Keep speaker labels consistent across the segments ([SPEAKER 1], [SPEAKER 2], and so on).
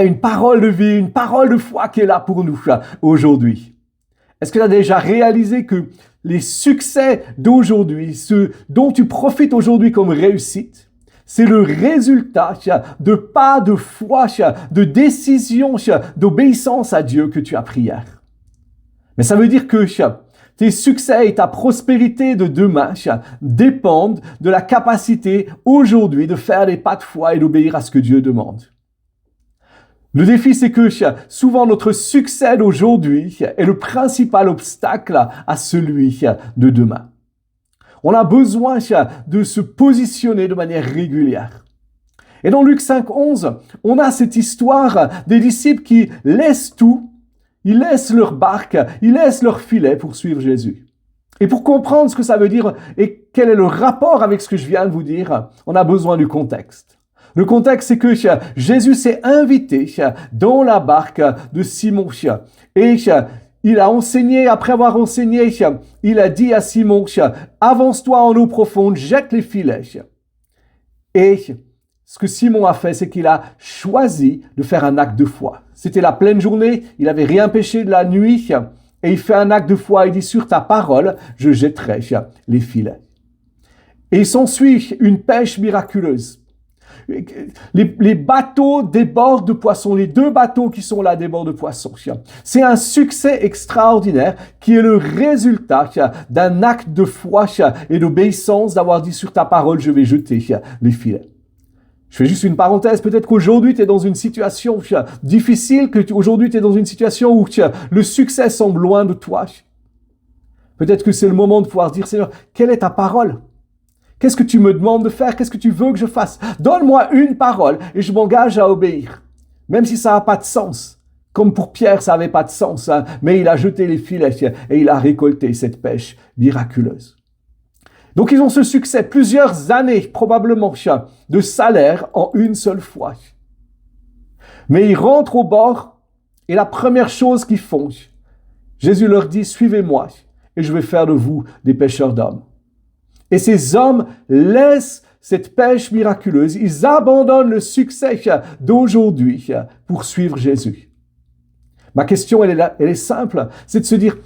[SPEAKER 1] une parole de vie, une parole de foi qui est là pour nous aujourd'hui. Est-ce que tu as déjà réalisé que les succès d'aujourd'hui, ce dont tu profites aujourd'hui comme réussite, c'est le résultat de pas de foi, de décision, d'obéissance à Dieu que tu as pris hier. Mais ça veut dire que tes succès et ta prospérité de demain dépendent de la capacité aujourd'hui de faire des pas de foi et d'obéir à ce que Dieu demande. Le défi, c'est que souvent notre succès d'aujourd'hui est le principal obstacle à celui de demain. On a besoin de se positionner de manière régulière. Et dans Luc 5:11, on a cette histoire des disciples qui laissent tout, ils laissent leur barque, ils laissent leur filet pour suivre Jésus. Et pour comprendre ce que ça veut dire et quel est le rapport avec ce que je viens de vous dire, on a besoin du contexte. Le contexte, c'est que Jésus s'est invité dans la barque de Simon et il a enseigné, après avoir enseigné, il a dit à Simon, avance-toi en eau profonde, jette les filets. Et ce que Simon a fait, c'est qu'il a choisi de faire un acte de foi. C'était la pleine journée, il n'avait rien péché de la nuit, et il fait un acte de foi, il dit, sur ta parole, je jetterai les filets. Et il s'ensuit une pêche miraculeuse. Les bateaux débordent de poissons, les 2 bateaux qui sont là débordent de poissons. C'est un succès extraordinaire qui est le résultat d'un acte de foi et d'obéissance d'avoir dit sur ta parole, je vais jeter les filets. Je fais juste une parenthèse, peut-être qu'aujourd'hui tu es dans une situation difficile, qu'aujourd'hui tu es dans une situation où le succès semble loin de toi. Peut-être que c'est le moment de pouvoir dire, Seigneur, quelle est ta parole ? Qu'est-ce que tu me demandes de faire? Qu'est-ce que tu veux que je fasse? Donne-moi une parole et je m'engage à obéir. Même si ça n'a pas de sens. Comme pour Pierre, ça n'avait pas de sens. Mais il a jeté les filets et il a récolté cette pêche miraculeuse. Donc ils ont ce succès, plusieurs années probablement de salaire en une seule fois. Mais ils rentrent au bord et la première chose qu'ils font, Jésus leur dit, suivez-moi et je vais faire de vous des pêcheurs d'hommes. Et ces hommes laissent cette pêche miraculeuse. Ils abandonnent le succès d'aujourd'hui pour suivre Jésus. Ma question, elle est simple. C'est de se dire,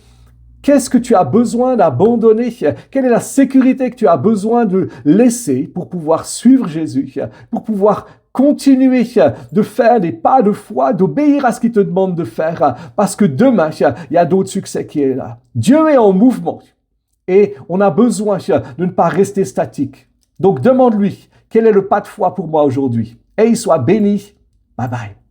[SPEAKER 1] qu'est-ce que tu as besoin d'abandonner? Quelle est la sécurité que tu as besoin de laisser pour pouvoir suivre Jésus? Pour pouvoir continuer de faire des pas de foi, d'obéir à ce qu'il te demande de faire. Parce que demain, il y a d'autres succès qui sont là. Dieu est en mouvement. Et on a besoin de ne pas rester statique. Donc demande-lui, quel est le pas de foi pour moi aujourd'hui? Et il soit béni. Bye bye.